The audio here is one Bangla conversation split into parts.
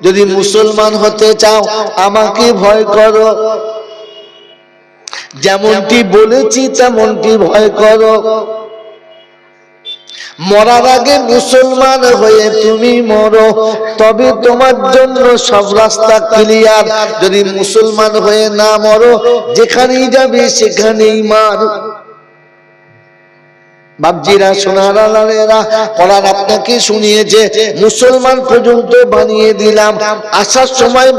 যদি মুসলমান হতে চাও আমাকে ভয় করো, যেমনটি বলেছি তেমনটি ভয় করো। মরার আগে মুসলমান হয়ে তুমি মরো, তবে তোমার জন্য সব রাস্তা ক্লিয়ার। যদি মুসলমান হয়ে না মরো, যেখানেই যাবে সেখানেই মার। বাপজিরা, সোনারা, লালেরা, কোরআন আপনাকে শুনিয়েছে মুসলমান পর্যন্ত বানিয়ে দিলাম। আসার সময়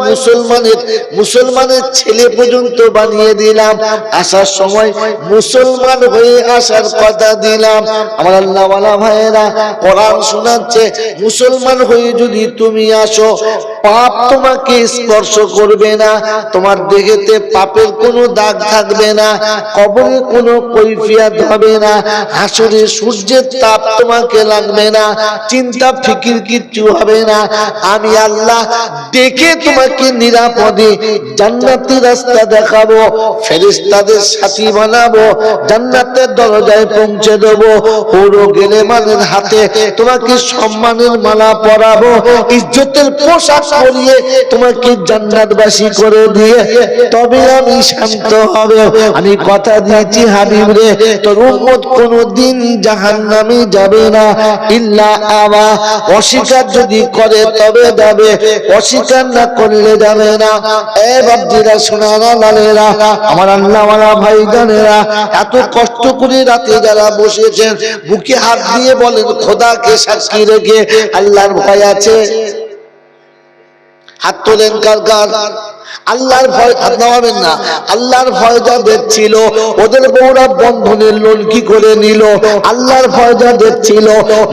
মুসলমানের ছেলে পর্যন্ত বানিয়ে দিলাম। আসার সময় মুসলমান হয়ে আসার কথা দিলাম। আমার আল্লাহওয়ালা ভাইয়েরা, কোরআন শোনাচ্ছে মুসলমান হয়ে যদি তুমি আসো, পাপ তোমাকে স্পর্শ করবে না, তোমার দেহেতে পাপের কোনো দাগ থাকবে না, কবরে কোনো কৈফিয়ত হবে না, হাসরে সূর্যের তাপ তোমাকে লাগবে না, চিন্তা ফিকির কিচ্ছু হবে না। আমি আল্লাহ ডেকে তোমাকে নিরাপদে জান্নাতের রাস্তা দেখাবো, ফেরেশতাদের সাথী বানাবো, জান্নাতের দরজায় পৌঁছে দেবো, পুরো গেলেমানের হাতে তোমাকে সম্মানের মালা পরাবো, ইজ্জতের পোশাক পরিয়ে তোমাকে জান্নাতবাসী করে দিয়ে তবে আমি শান্ত হবে। আমি কথা দিয়েছি হাবিব রে, তোর উম্মত কোনদিন জাহান্নামে যাবে না ইল্লা আবা। অস্বীকার যদি করে তবে যাবে, অস্বীকার না করলে যাবে না। এ বাপজিরা, সোনারা, লালেরা, আমার আল্লাহওয়ালা ভাইজানেরা, এত কষ্ট করে রাতে যারা বসেছেন বুকে হাত দিয়ে বলেন খোদাকে সাক্ষী রেখে আল্লাহর ভয় আছে? হাত তোলেন কার কার? আল্লাহর ভয় হাত নামাবেন না। আল্লাহর ভয় যাদের ছিল ওদের বউরা বন্ধনের লোন কি করে নিল? আল্লাহর ভয় যাদের ছিল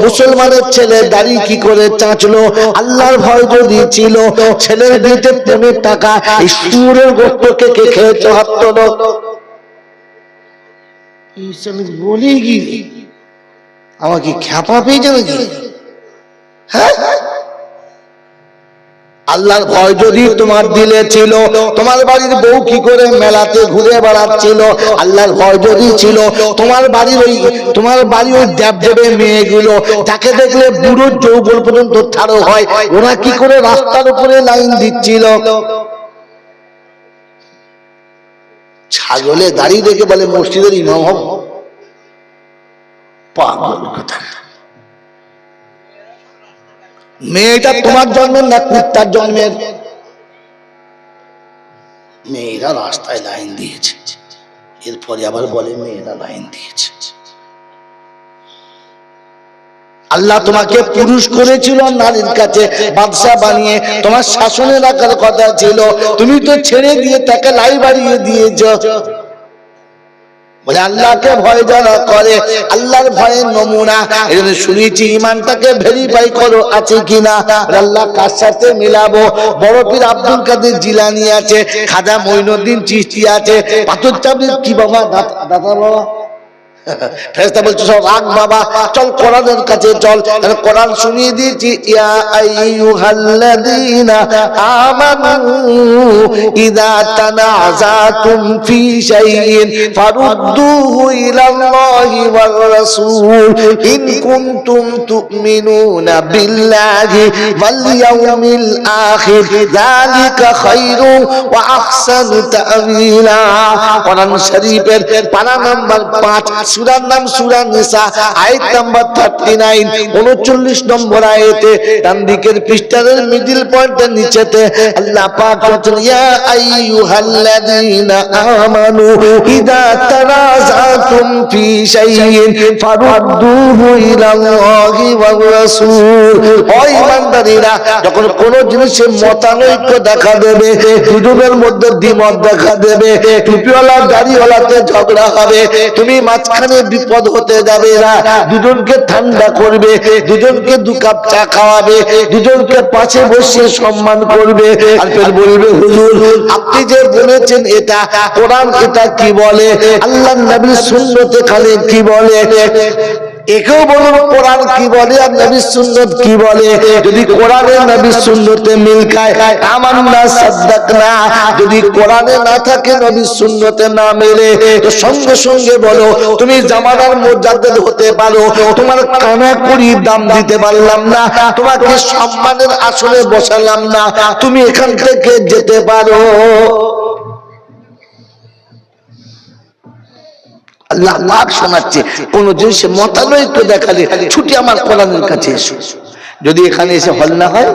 মুসলমানের ছেলে দাড়ি কি করে চাঁচলো? আল্লাহর ভয় যদি ছিল ছেলের বিয়েতে 15 টাকা এই সুরের গোস্ত কে খেয়েছো? হাত তোলো। বলি কি আমাকে খ্যাপা পেয়েছে নাকি? হ্যাঁ, আল্লাহর ভয় যদি তোমার দিলে ছিল, তোমার বাড়ির বউ কি করে মেলাতে ঘুরে বেড়াচ্ছিল? আল্লাহর ভয় যদি ছিল, তোমার বাড়ির ওই দেবদেবে মেয়েগুলো যাকে দেখলে বুড়ো যৌবন পর্যন্ত ছাড়ো হয়, ওরা কি করে রাস্তার উপরে লাইন দিচ্ছিল? ছাগলে দাঁড়িয়ে দেখে বলে মসজিদের ইমাম হব? পাগল কথা। মেয়েটা তোমার জন্মের না কুত্তার জন্মের? মেয়েরা রাস্তায় লাইন দিয়েছে, এরপরে আবার বলে মেয়েরা লাইন দিয়েছে। আল্লাহ তোমাকে পুরুষ করেছিল নারীর কাছে বাদশা বানিয়ে, তোমার শাসনে রাখার কথা ছিল, তুমি তো ছেড়ে দিয়ে তাকে লাই বাড়িয়ে দিয়েছ। বলে আল্লাহকে ভয় যারা করে, আল্লাহর ভয়ের নমুনা এজন্য শুনেছি ইমানটাকে ভেরিফাই করো আছে কিনা। আল্লাহ কার সাথে মিলাবো? বড় পীর আব্দুল কাদের জিলানী আছে, খাজা মঈনুদ্দিন চিশতি আছে, পাথর চাবড়ির কি বাবা দাদা বাবা ফেরেশতা বলছে সব রাগ বাবা, চল কোরআনের কাছে চল। কোরআন শুনিয়ে দিয়েছি, ইয়া আইয়ুহাল্লাযীনা আমানু ইযা তানাযাতুম ফি শাইইন ফারুদ্দুহু ইলাল্লাহি ওয়ার রাসূল ইন কুনতুম তুমিনুনা বিল্লাহি ওয়াল ইয়াউমিল আখির যালিকা খায়রুন ওয়া আহসানু তা'ওয়িলা। কোরআন শরীফের পারা নাম্বার 5, সূরার নাম সূরা নিসা, আয়াত নাম্বার 39, 39 নম্বর আয়াতে ডান দিকের পৃষ্ঠার মিডল পয়েন্টের নিচেতে আল্লাহ পাক বলেন, ইয়া আইয়ুহাল্লাযীনা আমানু ইযা তানাযাতুম ফি শাইইন ফারুদ্দুহু ইলাল্লাহি ওয়ার রাসূল। ও ঈমানদারীরা, যখন কোন জিনিসে মতানৈক্য দেখা দেবে, দুজনের মধ্যে দ্বিমত দেখা দেবে, টুপিওয়ালা দাড়িওয়ালাতে ঝগড়া হবে, তুমি মাঝখানে বিপদ হতে যাবে না, দুজনকে ঠান্ডা করবে, দুজনকে 2 কাপ চা খাওয়াবে, দুজনকে পাশে বসিয়ে সম্মান করবে। আর ফের বলবে হুজুর আপনি যে বলেছেন এটা কোরআন এটা কি বলে, আল্লাহর নবীর সুন্নতে কালে কি বলে? একেও বলুন কোরআন কি বলে আর নবীর সুন্নাত কি বলে। যদি কোরআনে নবীর সুন্নতে মিল খায় আমান্না সাদ্দাকনা, যদি কোরআনে না থাকে নবীর সুন্নতে না মেলে তো সঙ্গে সঙ্গে বলো তুমি জামানার মুজাদ্দিদ হতে পারো, তোমার কানা কুড়ির দাম দিতে পারলাম না, তোমাকে সম্মানের আসনে বসালাম না, তুমি এখান থেকে যেতে পারো। আল্লাহ পাক শোনাচ্ছে কোন জিনিস মতানৈক্য দেখালে ছুটি আমার কোরআনের কাছে এসো। যদি এখানে এসে হল না হয়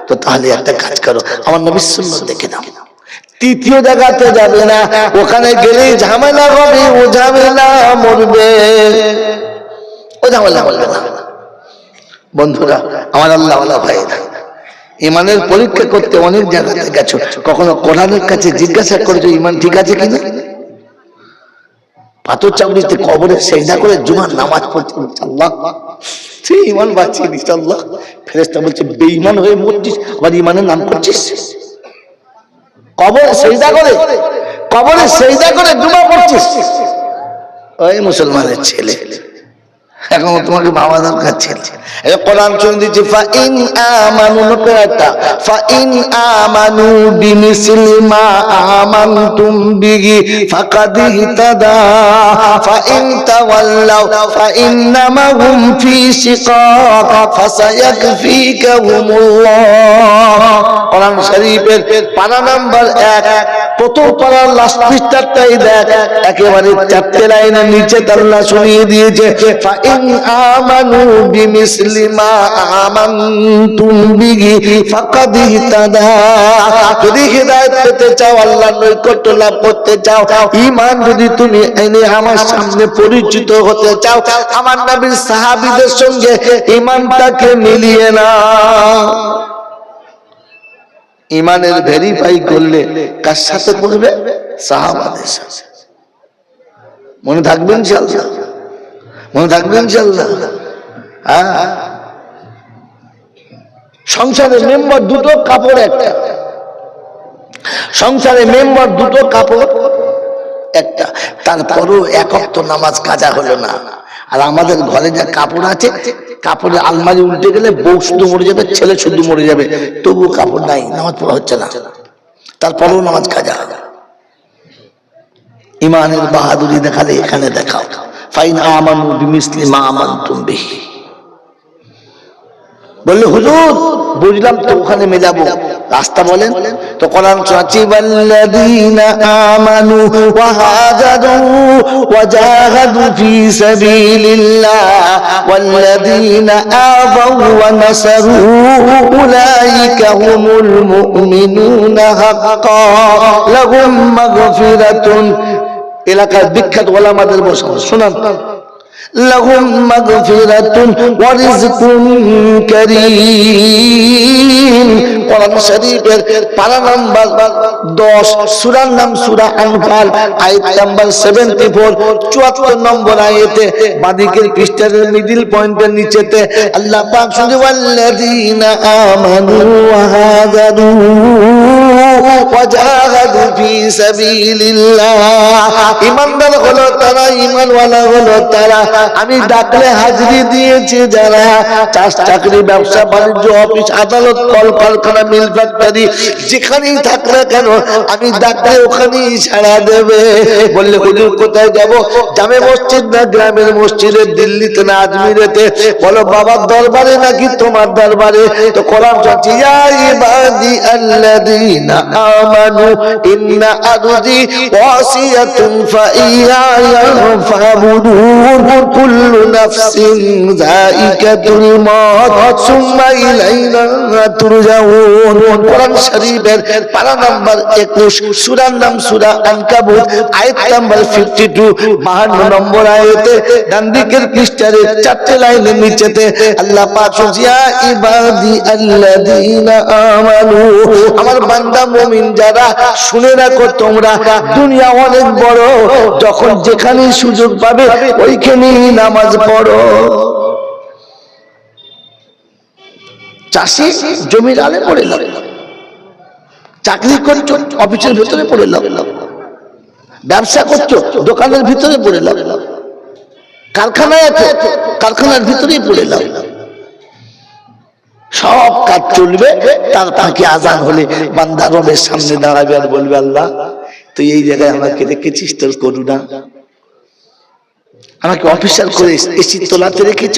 তো তাহলে একটা কাজ করো, আমার নবীর সুন্নাত দেখে নাও। তৃতীয় জায়গাতে যাবে না, ওখানে গেলেই ঝামেলা হবে, ও ঝামেলা মরবে, ও ঝামেলা মরবে না। বন্ধুরা আমার আল্লাহ ওয়ালা ভাইরা, ইমানের পরীক্ষা করতে অনেক জায়গাতে গেছো, কখনো কোরআনের কাছে জিজ্ঞাসা করেছো ইমান ঠিক আছে কিনা? পাথর চামড়িতে কবরে সেজদা করে জুমার নামাজ পড়তে আল্লাহ সেই ইমান বাঁচিয়ে দিচ্ছে আল্লাহ। ফেরেশতা বলছে বেঈমান হয়ে মরছিস আবার ইমানের নাম করছিস। কবরে সেজদা করে জুমা পড়ছিস, ওই মুসলমানের ছেলে, এখন তোমাকে বাবা দরকার ছিল। কোরআন শুনে দিচ্ছি ফাইন আমানু নকরাতা ফাইন আমানু বিমিসলি মা আমানতুম বিহি ফাকাদ ইহতাদা ফাইন তাওয়াল্লাউ ফাইন্নামা হুম ফি শিকাক ফাসায়াকফিকাহুমুল্লাহ। কোরআন শরীফের পারা নাম্বার 1 প্রথম পারার লাস্ট পৃষ্ঠাটাই দেখ, একেবারে 4টে লাইনের নিচে আল্লাহ শুনিয়ে দিয়েছে ফাইন আমানু বিমিসলি মা আমানতুম বিহি ফাকাদ ইহতাদা। যদি হিদায়াত পেতে চাও, আল্লাহর নৈকট্য লাভ করতে চাও, ঈমান যদি তুমি এনে আমার সামনে পরিচিত হতে চাও, আমার নবীর সাহাবীদের সঙ্গে ঈমানটাকে মিলিয়ে নাও। ঈমানের ভেরিফাই করলে কার সাথে করবে? সাহাবাদের সাথে। মনে থাকবে ইনশাআল্লাহ, মনে থাকবে ইনশাআল্লাহ। হ্যাঁ, সংসারের মেম্বার দুটো, কাপড় একটা। সংসারে মেম্বার দুটো, কাপড় একটা, তারপরও এক ওয়াক্ত নামাজ কাজা হলো না। আর আমাদের ঘরে যা কাপড় আছে, কাপড়ের আলমারি উল্টে গেলে বউ শুধু মরে যাবে, ছেলে শুধু মরে যাবে, তবু কাপড় নাই, নামাজ পড়া হচ্ছে না, তারপরেও নামাজ কাজা। ঈমানের বাহাদুরি দেখালে এখানে দেখাও ফাইন আমানু বিমিসলি মা আমানতুম বিহি। বললে হুজুর বুঝলাম তো, ওখানে মেলাবো রাস্তা বলেন তো। কোরআন শোনাচ্ছি ওয়াল্লাযীনা আমানু ওয়া হাজারু ওয়া জাহাদু ফি সাবিলিল্লাহ ওয়াল্লাযীনা আওয়াউ ওয়া নাসারু উলাইকা হুমুল মুমিনুনা হাক্কান লাহুম মাগফিরাতুন। এলাকার বিখ্যাত ওলামাদের বসা শোনান, লাহুম মাগফিরাতুন ওয়া রিজকুন কারীম। কোরআন শরীফের পারা নাম্বার 10, সূরার নাম সূরা আনফাল, আয়াত নাম্বার 74, 74 নম্বর আয়াতে বাদিকের পৃষ্ঠার মিডল পয়েন্টের নিচেতে আল্লাহ পাক শুনে ওয়াল্লাযীনা আমানু ওয়া হাজারু ওয়া জাহাদু ফি সাবিলিল্লাহ। ঈমানদার হলো তারা, ঈমানওয়ালা হলো তারা, আমি ডাকলে হাজিরি দিয়েছে যারা, চাকরি, ব্যবসা বাণিজ্য, অফিস, আদালত, কলকারখানা, মিল, ফ্যাক্টরি, যেখানেই থাক না কেন আমি ডাকলে ওখানেই সাড়া দেবে। বললে হুজুর কোথায় যাব? জামে মসজিদ না গ্রামের মসজিদে, দিল্লিতে না আজমিরেতে? বলো বাবার দরবারে নাকি তোমার দরবারে? তো কোরআন বলছে ইয়া ইবাদি আল্লাযীনা আমানু ইন্না আরদি ওয়াসিয়াতুন ফাইয়ায়া ফাবুদুন কুল্লু নাফসিন যায়িকাতুল মাউত সুম্মা ইলাইনা তুরজাউন। কোরআন শরীফের পারা নাম্বার 21, সূরার নাম সূরা আনকাবুত, আয়াত নাম্বার 52, 52 নম্বর আয়াতে ডান দিকের পৃষ্ঠার 4টে লাইনের নিচেতে আল্লাহ পাক ইয়া ইবাদি আল্লাযীনা আমানু, আমার বান্দা মুমিন যারা, শুনে রাখো তোমরা দুনিয়া অনেক বড়, যখন যেখানে সুযোগ পাবে ওইখানেই নামাজ পড়ো। চাষি জমির আলে পড়ে লাগে, চাকরি করছো অফিসের ভিতরে পড়ে লাগে, ব্যবসা করছো দোকানের ভিতরে পড়ে লাগে, কারখানায় আছে, কারখানার ভিতরেই পড়ে এলাম। সব কাজ চলবে, তার ফাঁকে আজান হলে বান্দা রবের সামনে দাঁড়াবে আর বলবে, আল্লাহ তুই এই জায়গায় আমাকে রেখেছিস, তোর করুণা। আমাকে অফিসার করে এসি তোলাতে রেখেছ,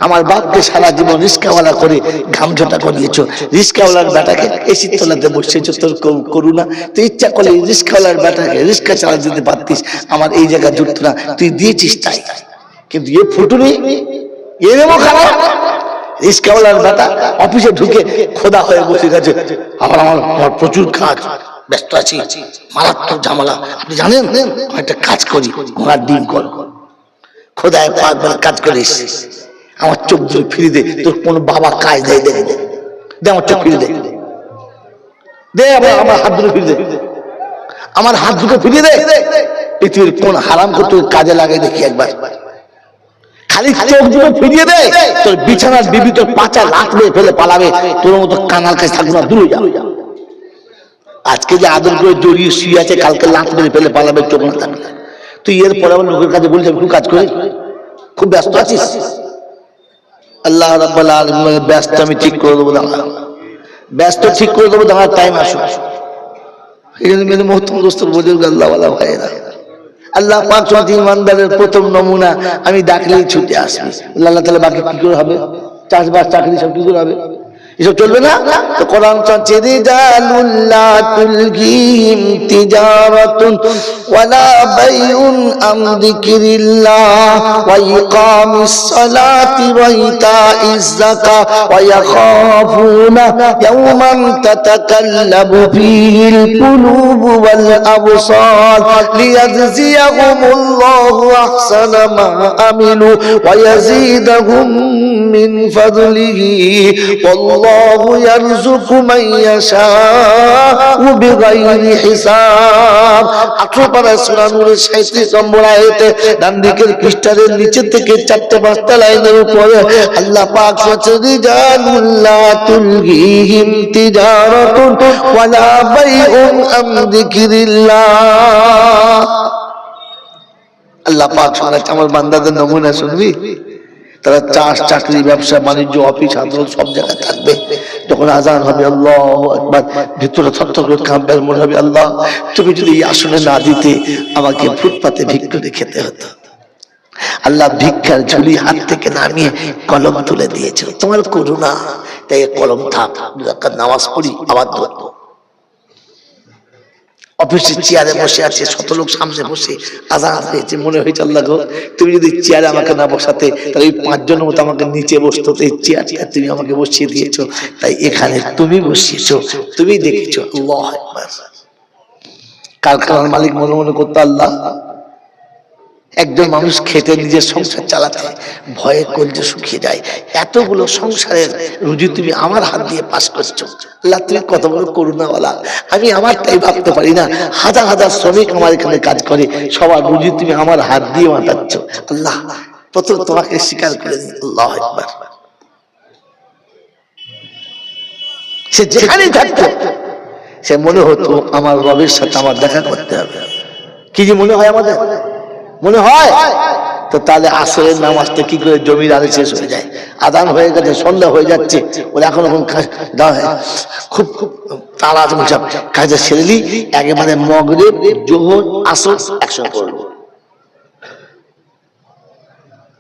আমার বাপকে সারা জীবন রিস্কাওয়ালা করে ঘামঝোটা করিয়েছ, রিস্কাওয়ালার বেটাকে এসি তোলাতে বসেছ, তোর করুণা। তুই ইচ্ছা করলে রিস্কাওয়ালার বেটাকে রিস্কা চালা দিতে পারতিস, আমার এই জায়গা জুটতো না, তুই দিয়েছিস তাই। কিন্তু এ ফুটুনি, এরকম খারাপ রিস্কাওয়ালার বেটা অফিসে ঢুকে খোদা হয়ে বসে গেছে, আমার প্রচুর কাজ, ব্যস্ত আছি, মারাত্মক ঝামেলা। আপনি জানেন একটা কাজ করি, ঘোড়ার ডিম কর, খোদায় পাক বলে কাজ করিস, আমার চোখ দুটো ফিরে দে, তোর কোন বাবা কাজ দেয় দে, দে আমার চোখ ফিরে দে, দে আমার হাত দুটো ফিরে দে, আমার হাত দুটো ফিরিয়ে দে। পৃথিবীর কোন হারাম করতে কাজে লাগে দেখি একবার, খালি চোখ দুটো ফিরিয়ে দে, তোর বিছানার বিবি তোর পাচা লাত মেরে ফেলে পালাবে, তোর মতো কানার কাছে থাকবে না, দূরে যা। আজকে যে আদর করে জড়িয়ে শুয়ে আছে, কালকে লাত মেরে ফেলে পালাবে, চোখ না থাকবে। তুই এর পরে আবার লোকের কাছে বলছিস একটু কাজ করি, খুব ব্যস্ত আছিস। আল্লাহ রাব্বুল আলামিন ব্যস্ত আমি ঠিক করে দেবো, ব্যস্ত ঠিক করে দেবো, আমার টাইম আসুক। এই জন্য মেরে মোহতরম দোস্তর বুজুর্গ আল্লাহওয়ালা ভাইয়েরা, আল্লাহ পাক সত্যি ইমানদারের প্রথম নমুনা, আমি ডাকলেই ছুটে আসবি। আল্লাহ তাআলা বাকি কি করে হবে, চাষবাস চাকরি সব কি করে হবে, এসব চলবে না। তো কোরআন চাচ্ছে রিজালুল্লাহ তুলহিহিম তিজারাতুন ওয়ালা বাইউন আন যিকরিল্লাহ ওয়া ইকামিস সালাতি ওয়া ইতাইজ যাকাত ওয়া ইয়াখাফুনা ইয়াওমান তাতাকাল্লাবু ফীহিল কুলুবু ওয়াল আবসার লিয়াজজিয়াহুমুল্লাহু আহসানা মা আমিলু ওয়া ইয়াজিদাহুম মিন ফাদলিহি ওয়াল্লাহু ইয়ারযুকু মান ইয়াশাউ বিগাইরি হিসাব। 18 পারা সূরা নূরের 37 নম্বর আয়াতে ডান দিকের পৃষ্ঠার নিচে থেকে 4-5টা লাইনের উপরে আল্লাহ পাক বলেছেন রিজালুল্লাহ তুলহিহিম তিজারাতুন ওয়ালা বাইউন আন যিকরিল্লাহ। আল্লাহ পাক শোনাচ্ছে আমার বান্দাদের নমুনা শুনবি, তারা চাষ চাকরি ব্যবসা বাণিজ্য অফিস আদালত সব জায়গায় থাকবে। যখন আজান হবে আল্লাহু আকবার, ভিতরে থরথর করে কাঁপবে, মনে হবে আল্লাহ তুমি যদি এই আসনে না দিতে আমাকে ফুটপাতে ভিক্ষে খেতে হতো। আল্লাহ ভিক্ষার ঝুলি হাত থেকে নামিয়ে কলম তুলে দিয়েছিল, তোমার করুণা, তাই কলম থাক, নামাজ পড়ি আবার ধরবো। অফিসের চেয়ারে বসে আছে, 100 লোক সামনে বসে আজান হয়েছে, মনে হয়েছে আল্লাহ গো তুমি যদি চেয়ারে আমাকে না বসাতে তাহলে ওই 5 জনের মতো আমাকে নিচে বসতো, এই চেয়ারটা তুমি আমাকে বসিয়ে দিয়েছো, তাই এখানে তুমি বসিয়েছো, তুমি দেখেছো। আল্লাহু আকবার। কারখানার মালিক মনে মনে করতো আল্লাহ একজন মানুষ খেতে নিজের সংসার চালাতে ভয়ে কলজে শুকিয়ে যায়, এতগুলো সংসারের রুজি তুমি আমার হাত দিয়ে পাস করছো। আল্লাহ তুমি কত বড় করুণাওয়ালা, আমি আমারটাই ভাবতে পারি না, হাজার হাজার শ্রমিক আমার এখানে কাজ করে, সবার রুজি তুমি আমার হাত দিয়ে মাতাচ্ছ। আল্লাহ প্রথম তোমাকে স্বীকার করে দিই। আল্লাহু আকবার। সে যেখানেই থাকতো সে মনে হতো আমার রবের সাথে আমার দেখা করতে হবে। কি যে মনে হয় আমাদের, মনে হয় তো তাহলে আসরের নামাজটা কি করে জমির আলে শেষ হয়ে যায়, আদান হয়ে গেছে, সন্ধ্যা হয়ে যাচ্ছে, ওরা এখন খুব তারা কাজে সেরেলি একেবারে মাগরিব যোহর আসর একসঙ্গে পড়লো।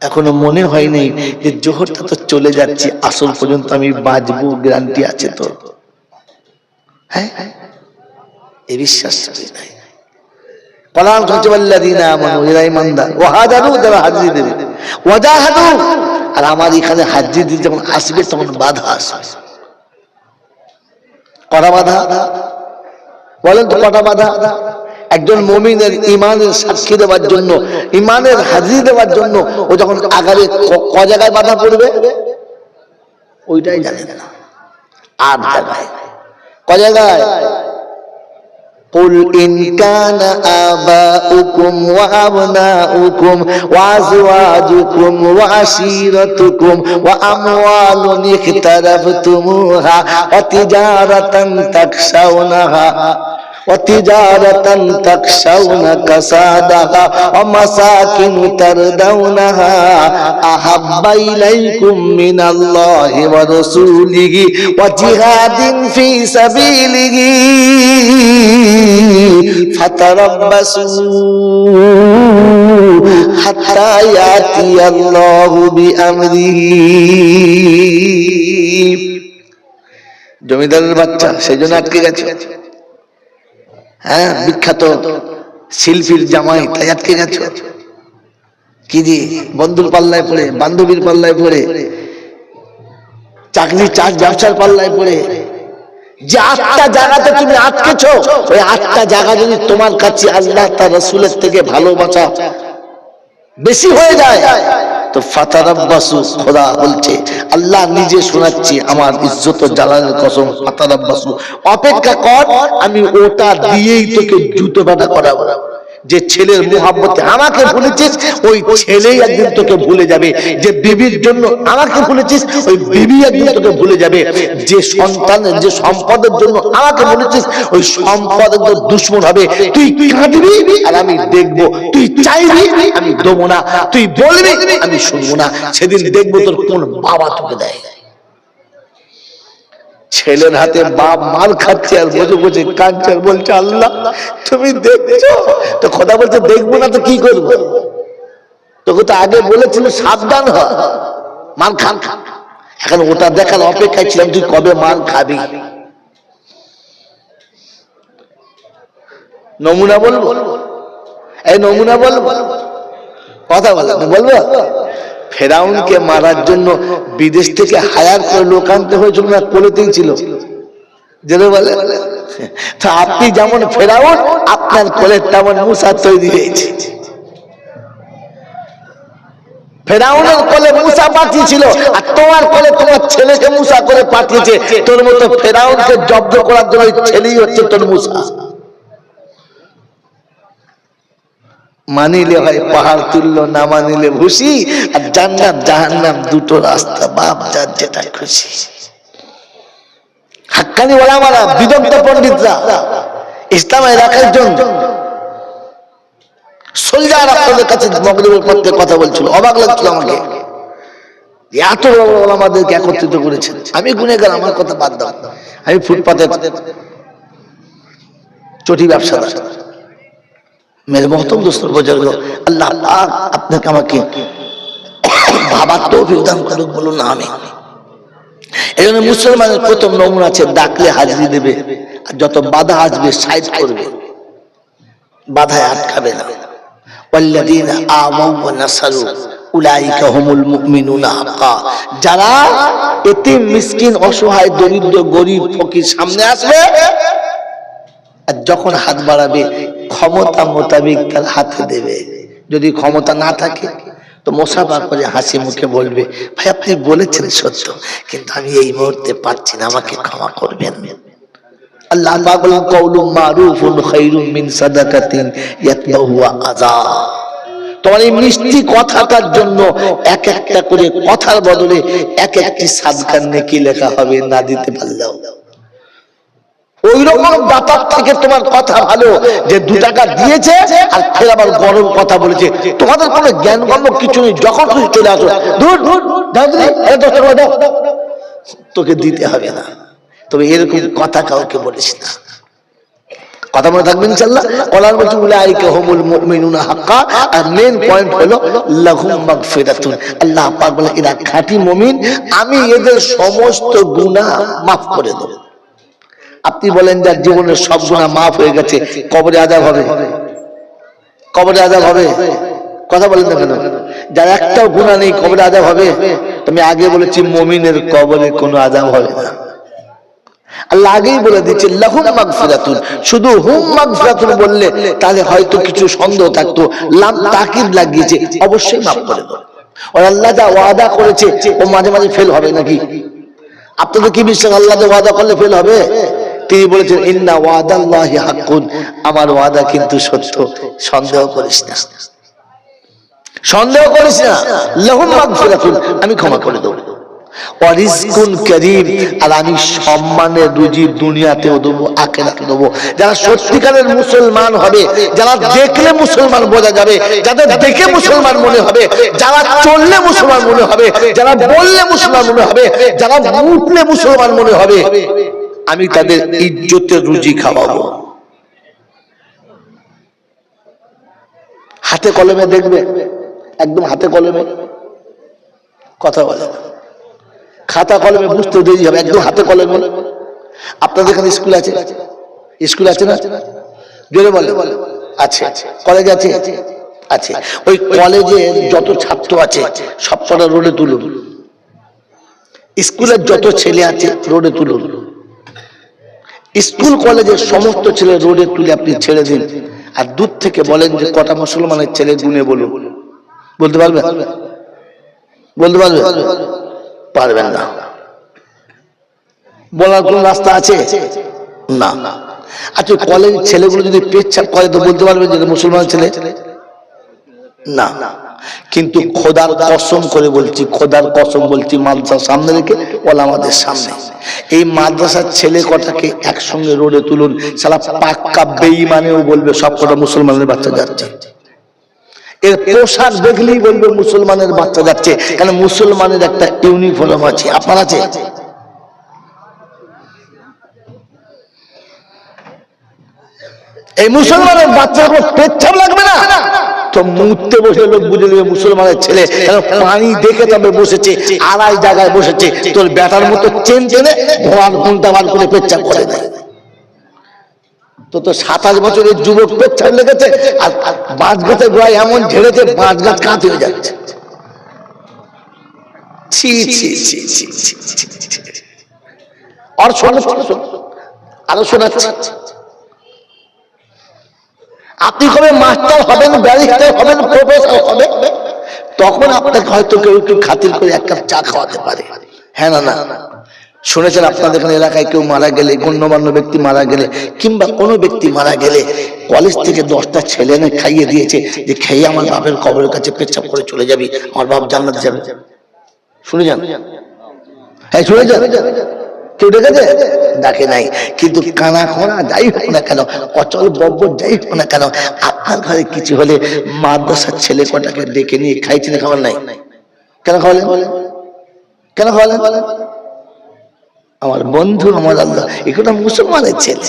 এখনো মনে হয় নাই যে জোহরটা তো চলে যাচ্ছে, আসর পর্যন্ত আমি বাঁচবো, গ্যারান্টি আছে তো? হ্যাঁ, এই বিশ্বাস নাই। কোরআন বলছে ওয়াল্লাযীনা আমানু, এরা ঈমানদার, ওয়াহাদারু, যারা হাজির দেবে, ওয়াজাহাদু, আর আমার এখানে হাজির দিতে যখন আসবে তখন বাধা আসবে। কটা বাধা বলেন তো, কটা বাধা? একজন মুমিনের ঈমানের সাক্ষী দেওয়ার জন্য, ঈমানের হাজির দেওয়ার জন্য ও যখন আগারে ক জায়গায় বাধা পড়বে ওইটাই জানেন না। 8 জায়গায়। ক জায়গায়? قل إن كان آباؤكم وأبناؤكم وأزواجكم وعشيرتكم وأموال اقترفتموها وتجارة تخشونها وتجارة تخشون كسادها ومساكن ترضونها أحب إليكم من الله ورسوله وجهاد في سبيله فتربصوا حتى يأتي الله بأمره জমিদারের বাচ্চা সেই জন্য আটকে গেছে। হ্যাঁ, বিখ্যাত শিল্পীর জামাই তাই আটকে গেছে। কি দিয়ে? বন্ধুর পাল্লায় পড়ে, বান্ধবীর পাল্লায় পড়ে, চাকরি ব্যবসার পাল্লায় পড়ে। যে 8টা জায়গাতে তুমি আটকেছো, ওই 8টা জায়গা যদি তোমার কাছে আল্লাহ তার রাসূলের থেকে ভালোবাসা বেশি হয়ে যায় তো ফাতারাব্বাসু, খোদা বলছে, আল্লাহ নিজে শোনাচ্ছি, আমার ইজ্জত ও জালালের কসম, ফাতারাব্বাসু, অপেক্ষা কর, আমি ওটা দিয়েই তোকে জুতো বাঁধা করাবো। যে ছেলের মুহাব্বতে আমাকে ভুলেছিস, ওই ছেলেই একদিন তোকে ভুলে যাবে। যে বিবির জন্য আমাকে ভুলেছিস, ওই বিবি একদিন তোকে ভুলে যাবে। যে সন্তানের, যে সম্পদের জন্য আমাকে ভুলেছিস, ওই সম্পদ একদম দুশ্মন হবে। তুই কাঁদবি আর আমি দেখবো, তুই চাইবি আমি দেবো না, তুই বলবি আমি শুনবো না। সেদিন দেখবো তোর কোন বাবা তোকে দেয়। ছেলের হাতে বাপ মার খাচ্ছে আর বসে বসে কাঁদছে আর বলছে, আল্লাহ তুমি দেখছো তো। খোদা বলছে, দেখবো না তো কি করবো? তোকে তো আগে বলেছিল সাবধান হ, মার খান। এখন ওটা দেখার অপেক্ষায় ছিলাম, তুই কবে মার খাবি। নমুনা বলবো, এই নমুনা বলবো, কথা বলবো। ফেরাউনকে মারার জন্য বিদেশ থেকে হায়ার করে লোক আনতে হয়েছিল না, কোলেতেই ছিল। জেনে বলে তো আপনি যেমন ফেরাউন, আপনার কোলে তেমন মুসা তৈরি হয়েছে। ফেরাউনের কোলে মুসা পাঠিয়েছিল, আর তোমার কোলে তোমার ছেলেকে মুসা করে পাঠিয়েছে। তোর মতো ফেরাউনকে জব্দ করার জন্য ছেলেই হচ্ছে তোর মুসা। মানিলে হয় পাহাড় তুললো, না মানিলে ভুসি। আর জান্নাত জাহান্নাম দুটো রাস্তা, বাপ যার যেটা খুশি। হাক্কানি ওলামারা, বিদগ্ধ পণ্ডিতরা ইসলামের রাখার জন্য সোলজার আপনাদের কাছে মগরিবের পথে কথা বলছিল, অবাক লাগছিল আমাকে। এত বড় ওলামাদেরকে একত্রিত করেছেন। আমি গুনেগার, আমার কথা বাদ দাও। আমি ফুটপাতে চটি ব্যবসাদার, মেরে মহতম দোস্তর বুজুর্গ, আল্লাহ আপনাকে আমাকে ভাবার তৌফিক দান করুক, বলুন না আমি। এই জন্য মুসলমানের প্রথম নমুনা আছে, ডাকলে হাজিরি দেবে, আর যত বাধা আসবে সাইড করবে, বাধায় আটকাবে না। ওয়াল্লাযীনা আমানু ওয়া নাসারু উলাইকা হুমুল মুমিনুনা হাক্কা। যারা এতিম, মিসকিন, অসহায়, দরিদ্র, গরিব, ফকির সামনে আসবে, আর যখন হাত বাড়াবে ক্ষমতা মোতাবেক তার হাতে দেবে। যদি ক্ষমতা না থাকে তো মোসাফা করে হাসি মুখে বলবে, ভাই আপনি বলেছেন সত্য, কিন্তু আমি এই মুহূর্তে পারছি না, আমাকে ক্ষমা করবেন। আল্লাহ পাক বলেন, কাউলুম মারুফুন খায়রুম মিন সাদাকাতিন ইয়াতবাহুহা আযা। তোমার এই মিষ্টি কথাটার জন্য এক একটা করে কথার বদলে এক একটি সাদকার নেকি লেখা হবে, না দিতে পারলেও। ওই রকম দাতার থেকে তোমার কথা ভালো, যে 2 টাকা দিয়েছে আর ফের আবার গরম কথা বলেছে। তোমাদের কোনো জ্ঞান গর্ব কিছু নেই, যখন খুশি চলে আসো, তোকে দিতে হবে না। তবে এরকম কথা কাউকে বলিস না, কথা মনে থাকবে ইনশাআল্লাহ। কোরআন বলছে উলাইকা হুমুল মুমিনুনা হাক্কা, আর মেইন পয়েন্ট হলো লাহুম মাগফিরাতুন। আল্লাহ পাক বলে, এরা খাঁটি মুমিন, আমি এদের সমস্ত গুনাহ মাফ করে দেব। আপনি বলেন যার জীবনের সব গুনাহ মাফ হয়ে গেছে, কবরে আযাব হবে? কবরে আযাব হবে? কথা বলেন না কেন? যার একটাও গুনাহ নেই, কবরে আযাব হবে? তুমি আগে বলেছি মুমিনের কবরে কোনো আযাব হবে না। আল্লাহ আগেই বলে দিচ্ছে লাহুম মাগফিরাতুন। শুধু হুম মাগফিরাতুন বললে তাহলে হয়তো কিছু সন্দেহ থাকতো, লাম তাকিদ লাগিয়েছে, অবশ্যই মাফ করে দেব। আর আল্লাহ যা ওয়াদা করেছে ও মাঝে মাঝে ফেল হবে নাকি? আপনাদের কি বিশ্বাস আল্লাহ যে ওয়াদা করলে ফেল হবে? তিনি বলেছেন ইন্না ওয়াদাল্লাহি হাক্কুন, আমার ওয়াদা কিন্তু সত্য, সন্দেহ করিস না, সন্দেহ করিস না। লাহুম মাগফিরাতুন, আমি ক্ষমা করে দেব। ওয়ারিজকুন কারীম, আর আমি সম্মানের রুজি দুনিয়াতেও দেবো, আখিরাতেও দেবো। যারা সত্যিকারের মুসলমান হবে, যারা দেখলে মুসলমান বোঝা যাবে, যাদের দেখে মুসলমান মনে হবে, যারা চললে মুসলমান মনে হবে, যারা বললে মুসলমান মনে হবে, যারা উঠলে মুসলমান মনে হবে, আমি তাদের ইজ্জতের রুজি খাওয়াবো। হাতে কলমে দেখবে, একদম হাতে কলমে কথা বলে, খাতা কলমে বুঝতে দেরি হবে, একদম হাতে কলমে। আপনাদের এখানে স্কুল আছে, স্কুল আছে না? জোরে বলে। আছে। কলেজ আছে? আছে। ওই কলেজে যত ছাত্র আছে সবকটা রোডে তুলুন। স্কুলের যত ছেলে আছে রোডে তুলুন। স্কুল কলেজের সমস্ত ছেলে রোডে তুলে আপনি ছেড়ে দিন, আর দূর থেকে বলেন যে কটা মুসলমানের ছেলে গুনে বলুন। বলতে পারবে? বলতে পারবে? পারবেন না। বলার কোন রাস্তা আছে? না। আচ্ছা, কলেজ ছেলেগুলো যদি পেচ্ছাপ করে তো বলতে পারবেন যে মুসলমান ছেলে? না। কিন্তু খোদার কসম করে বলছি, খোদার কসম বলছি, মাদ্রাসার সামনে রেখে ওলামাদের সামনে, এই মাদ্রাসার ছেলে কটাকে একসঙ্গে রোডে তুলুন, সালা পাক্কা বেঈমানেও বলবে সব কটা মুসলমানের বাচ্চা যাচ্ছে। এর পোশাক দেখলেই বলবে মুসলমানের বাচ্চা যাচ্ছে, কারণ মুসলমানের একটা ইউনিফর্ম আছে। আপনার আছে? এই মুসলমানের বাচ্চার কোনো পেচ্ছাপ লাগবে না তো মুহূর্তে বসে লোক বুঝে দেবে মুসলমানের ছেলে, কারণ পানি দেখে তবে বসেছে, আড়াই জায়গায় বসেছে, তোর ব্যাটার মতো চেন চেনে ঘোড়ার ঘন্টা বার করে পেচ্ছাপ করে দেয়। তো 27 বছরের যুবক পেচ্ছাপ লেগেছে, আর বাঁশ গাছের গোড়ায় এমন ঝেড়েছে বাঁশ গাছ কাঁচ হয়ে যাচ্ছে। ছি ছি ছি ছি ছি। আর শোনো, আরো শোনাচ্ছি। আপনি কবে মাস্টার হবেন, ব্যারিস্টার হবেন, প্রফেসর হবেন, তখন আপনাকে হয়তো কেউ একটু খাতির করে এক কাপ চা খাওয়াতে পারে। হ্যাঁ না? না শুনেছেন আপনাদের এখানে এলাকায় কেউ মারা গেলে, গণ্যমান্য ব্যক্তি মারা গেলে, কিংবা কোনো ব্যক্তি মারা গেলে কলেজ থেকে 10টা ছেলে এনে খাইয়ে দিয়েছে যে খেয়ে আমার বাপের কবরের কাছে পেচ্ছাপ করে চলে যাবি, আমার বাপ জান্নাতে যাবে। শুনে যান? হ্যাঁ শুনে যান। কেউ ডেকেছে? ডাকে নাই। কিন্তু কানা খোনা যাই হোক না কেন, অচল বব্বর যাই হোক না কেন, আপনার ঘরে কিছু হলে মাদ্রাসার ছেলে কটাকে ডেকে নিয়ে খাইছি না, খাবার নাই? কেন খাওয়ালেন? কেন খাওয়ালেন? আমার বন্ধু, আমার আল্লাহ, এগুলো মুসলমানের ছেলে,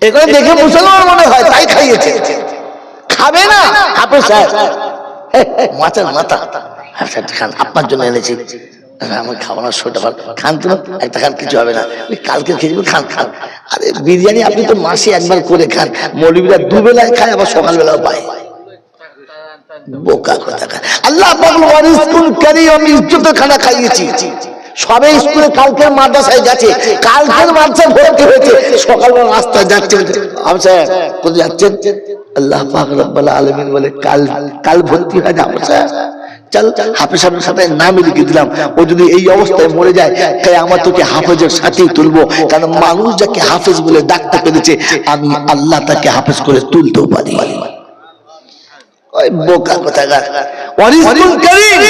এগুলো দেখে মুসলমান মনে হয় তাই খাইয়েছে। খাবে না হাফেজ সাহেব, মাথার মাথা খান, আপনার জন্য এনেছি, আমার খাওয়ানোর শোটা খান, তো একটা খান, কিছু হবে না, কালকে খেয়ে খান খান। আরে বিরিয়ানি আপনি তো মাসে একবার করে খান, মৌলবীরা দুবেলায় খায়, আবার সকালবেলাও পায়। বোকা কথা। আল্লাহ আমি ইজ্জতের খানা খাইয়েছি। সবে স্কুলে কালকে মাদ্রাসায় যাচ্ছে, কালকের মাদ্রাসায় ভর্তি হয়েছে, সকালবেলা রাস্তায় যাচ্ছে। কোথায় যাচ্ছেন? আল্লাহ পাক রব্বুল আলামিন বলে কাল ভর্তি হয়ে যাবো স্যার, চল হাফেজ সাহেবের সাথে নাম লিখে দিলাম, ও যদি এই অবস্থায় মরে যায় তাই আমার তোকে হাফেজের সাথেই তুলবো, কারণ মানুষ যাকে হাফেজ বলে ডাকতে পেরেছে আমি আল্লাহ তাকে হাফেজ করে তুলতেও পারি। ওই বোকা কোথাকার। ওয়ারিসুল কারীম,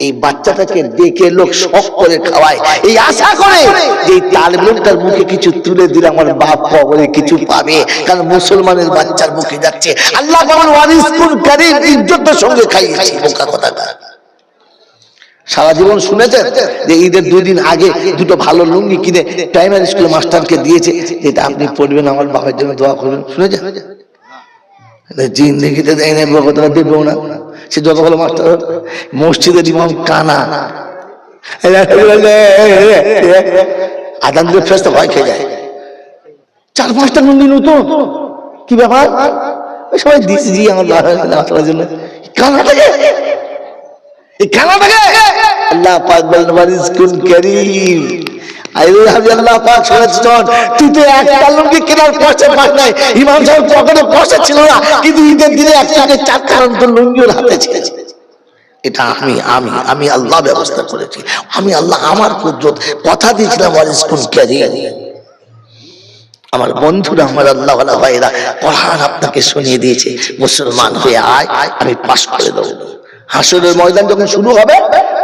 এই বাচ্চাটাকে দেখে লোক শখ করে খাওয়ায়, এই আশা করে যে তালেবের মুখে কিছু তুলে দিলে আমার বাপ কবরে কিছু পাবে, কারণ মুসলমানের বাচ্চার মুখে যাচ্ছে। আল্লাহ বলেন ওয়ারিসুল কারীম, ইজ্জতের সঙ্গে খাইয়েছি। বোকা কোথাকার। সারা জীবন শুনেছেন যে ঈদের 2 দিন আগে দুটো ভালো লুঙ্গি কিনে প্রাইমারি স্কুলের মাস্টারকে দিয়েছে, এটা আপনি পড়বেন, আমার বাবার জন্য দোয়া করবেন। শুনেছেন? জিন্দেগিতে দেয় না, কথা দেবেও না। সে যত ভালো মাস্টার, মসজিদের ইমাম কানা, আদান দিলে ফেরেশতা ভয় খেয়ে যায়। 4-5টা লুঙ্গি নতুন, কি ব্যাপার? সবাই দিচ্ছি জি আমার বাবার জন্য। কানাটাকে আল্লাহ পাক বলেন ওয়ারিসকুন কারীম। আল্লাহ পাক শুনেছেন, তুই তো একটা লুঙ্গি কেনার পয়সা পাস নাই, ইমাম সাহেব পকেটে পয়সা ছিল না, কিন্তু ঈদের দিনে একসাথে 4 কারণ তো লুঙ্গি ওর হাতে ছিল। এটা আমি আল্লাহ ব্যবস্থা করেছি, আমি আল্লাহ, আমার কুদরত, কথা দিয়েছিলাম ওয়ারিসকুন কারীম। আমার বন্ধুরা, আমার আল্লাহ ওয়ালা ভাইরা, কোরআন আপনাকে শুনিয়ে দিয়েছে, মুসলমান হয়ে আয়, আমি পাস করে দেবো। হাসরের ময়দান যখন শুরু হবে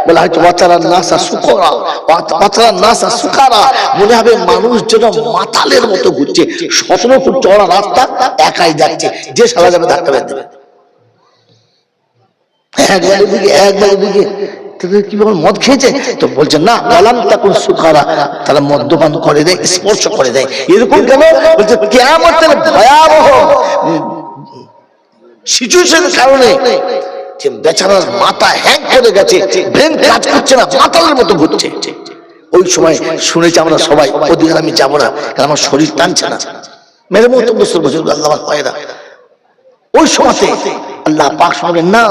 বলা হয়তো ওয়াতারান নাসা সুকারা, ওয়াতারান নাসা সুকারা, মনে হবে মানুষ যেন মাতালের মতো ঘুরছে, 17 ফুট চওড়া রাস্তা একাই যাচ্ছে, যে সারা যাবে ধাক্কা মেরে দেবে, একবার দিকে কি বল মদ খেয়েছে তো বলছে না বলাম তখন সুকারা, তারা মদ্যপান করে দেয়, স্পর্শ করে দেয়। এরকম কেন বলছে কিয়ামতের ভয়াবহ সিচুয়েশনের কারণে যে বেচারার মাথা হ্যাং করে গেছে, ব্রেন কাজ করছে না, মাতালের মতো ঘুরছে। ওই সময় শুনেছি আমরা সবাই, ওদিকে আমি যাবো না কারণ আমার শরীর টানছে না, মেরে মতো বছর বছর আল্লাহ হয় না। ওই সময়তে আল্লাহ পাক শুনবেন না,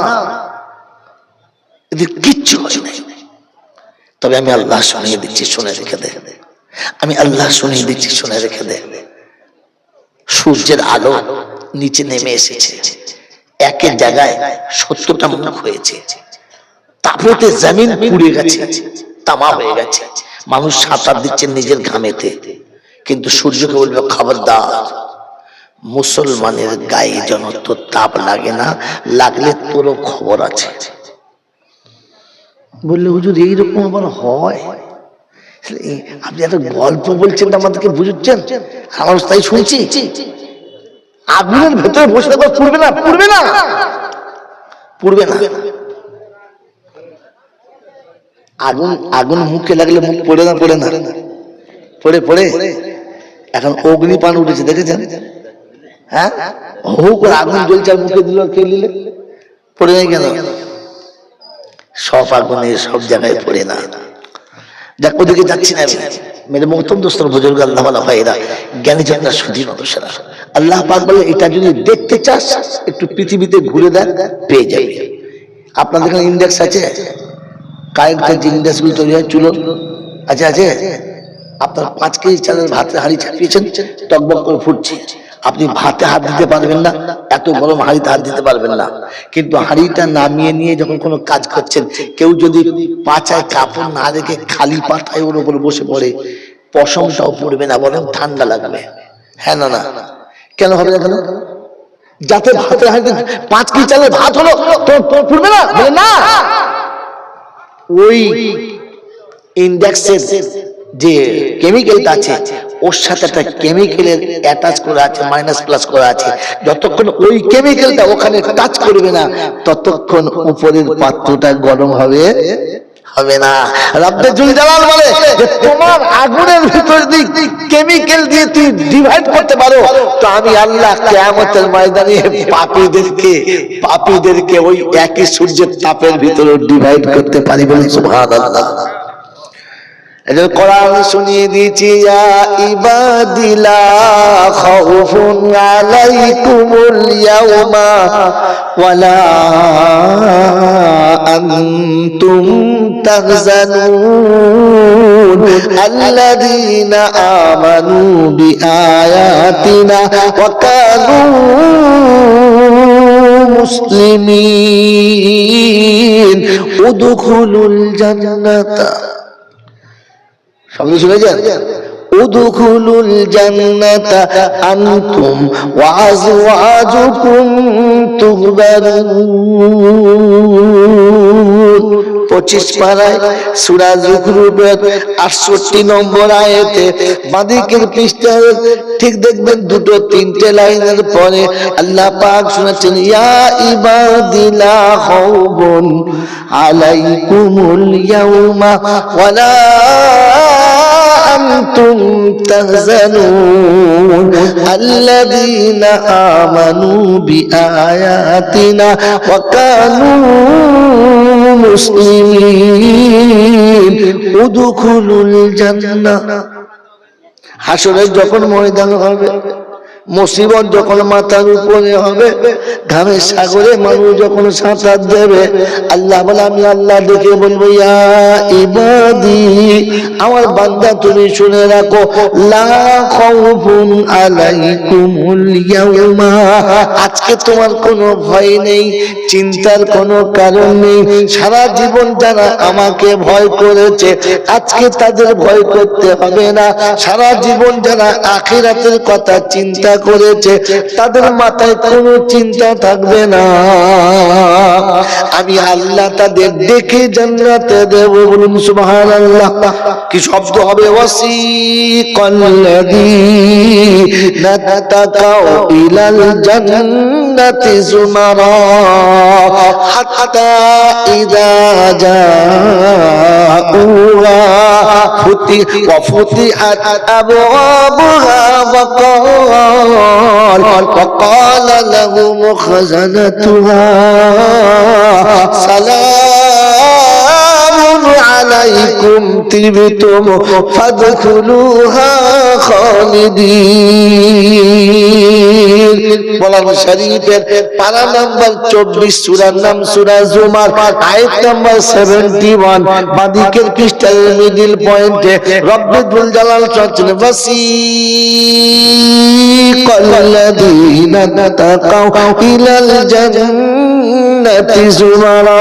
এদের কিচ্ছু হয় নাই, তবে আমি আল্লাহ শুনিয়ে দিচ্ছি, শুনে রেখে দে, আমি আল্লাহ শুনিয়ে দিচ্ছি, শুনে রেখে দে। সূর্যের আলো নিচে নেমে এসেছে, একের জায়গায় 70টা মুখ হয়েছে, তাপতে জমিন পুড়ে গেছে, তামা হয়ে গেছে, মানুষ সাঁতার দিচ্ছে নিজের ঘামেতে, কিন্তু সূর্যকে বলবে খবরদার, মুসলমানের গায়ে যেন তোর তাপ লাগে না, লাগলে তোরও খবর আছে। বললে হুজুর এইরকম আবার হয়? আপনি একটা গল্প বলছেন আমাদেরকে বুঝছেন, আমার তাই শুনছি। আগুনের ভেতরে বসে থাকবে, পুড়বে না, পুড়বে না, পুড়বে না। আগুন আগুন মুখে লাগলে মুখ পড়ে না, পড়ে না, পড়ে পড়ে। এখন অগ্নিপান উঠেছে, দেখেছেন? হ্যাঁ, হু করে আগুন জ্বলছে, আর মুখে দিল, কে নিলে পড়ে নাই কেন? সব আগুনে সব জায়গায় পড়ে না। দেখ ওদিকে যাচ্ছি না মেরে মহতম দোস্তর বুজুর্গ আল্লাহ ওয়ালা ভাইরা, জ্ঞানী জনরা সুধী মানুষেরা, আল্লাহ পাক বলে এটা যদি দেখতে চাস একটু পৃথিবীতে ঘুরে দেখ, পেয়ে যাবে। আপনাদের এখানে ইন্ডেক্স আছে, কারেন্টের যে ইন্ডেক্স গুলো তৈরি হয় চুলো আছে, আছে। আপনার 5 কেজি চালের ভাতের হাঁড়ি চাপিয়েছেন, টকবক করে ফুটছে, আপনি ভাতে হাত দিতে পারবেন না, এত গরম হাঁড়িতে হাত দিতে পারবেন না, কিন্তু হাঁড়িটা নামিয়ে নিয়ে যখন কোনো কাজ করছেন, কেউ যদি পাছায় কাপড় না রেখে খালি পাতায় ওর উপর বসে পড়ে, পশমটাও পড়বে না, বরং ঠান্ডা লাগবে। হ্যাঁ না না, কেন হবে না? কেন? যাতে ভাতের হাঁড়িতে 5 কেজি চালের ভাত হলো তো পড়বে না, বলে না, ওই ইন্ডেক্সের যে কেমিক্যালটা আছে ওর সাথে একটা কেমিক্যালের অ্যাটাচ করা আছে, মাইনাস প্লাস করা আছে, যতক্ষণ ওই কেমিক্যালটা ওখানে টাচ করবে না ততক্ষণ উপরের পাত্রটা গরম হবে হবে না। রব্বে জুল জালাল বলে যে তোমার আগুনের ভিতর দিয়ে কেমিক্যাল দিয়ে তুই ডিভাইড করতে পারো, তো আমি আল্লাহ কিয়ামতের ময়দানে পাপীদেরকে ওই একই সূর্যের তাপের ভিতরে ডিভাইড করতে পারি, বলে সুবহানাল্লাহ। এজন্য কোরআন শুনিয়ে দিয়েছি, ইয়া ইবাদিলা খাউফুন আলাইকুমুল ইয়াউমা ওয়ালা আনতুম তাহজানুন আল্লাযীনা আমানু বিআয়াতিনা ওয়া কানু মুসলিমিন উদখুলুল জান্নাতা, সবাই শুনে যান, উদখুলুল জান্নাতা আনতুম ওয়া আজওয়াজুকুম তুহবারুন। 25 পারায় সূরা যুখরুফের 68 নম্বর আয়াতে বাঁদিকের পৃষ্ঠায় ঠিক দেখবেন 2-3টে লাইনের পরে আল্লাহ পাক শুনাচ্ছেন, ইয়া ইবাদিলা খাউফুন আলাইকুমুল ইয়াউমা ওয়ালা আনতুম তাহজানুন আল্লাযীনা আমানু বিআয়াতিনা ওয়া কানু মুসলিমিন উদখুলুল জান্নাহ। হাসরের যখন ময়দান হবে, মুসিবত যখন মাথার উপরে হবে, ঘামের সাগরে মানুষ যখন সাঁতার দেবে, আল্লাহ বলে আমি আল্লাহ দেখে বলবো, ইয়া ইবাদি, আমার বান্দা তুমি শুনে রাখো, লা খাউফুন আলাইকুমুল ইয়াউমা, আজকে তোমার কোনো ভয় নেই, চিন্তার কোনো কারণ নেই। সারা জীবন যারা আমাকে ভয় করেছে আজকে তাদের ভয় করতে হবে না। সারা জীবন যারা আখিরাতের কথা চিন্তা করেছে তাদের মাথায় কোনো চিন্তা থাকবে না, আমি আল্লাহ তাদের ডেকে জান্নাতে দেব। বলুন সুবহানাল্লাহ। কি শব্দ হবে? ওয়াসিকাল্লাযীনা তাকাউ ইলাল জান্নাতি যুমারা হাত্তা ইযা জাউহা ফুতিহাত আবওয়াবুহা وقال لهم خزنتها سلام عليكم طبتم فادخلوها خالدين। কোরআন শরীফের পারা নাম্বার 24, সূরার নাম সূরা জুমার, আয়াত নাম্বার 71, বাদিকের পৃষ্ঠার মিডল পয়েন্টে রব্বুল জালাল চলছেন ওয়াসিকাল্লাযীনা তাকাউ ইলাল জান্নাতি যুমারা।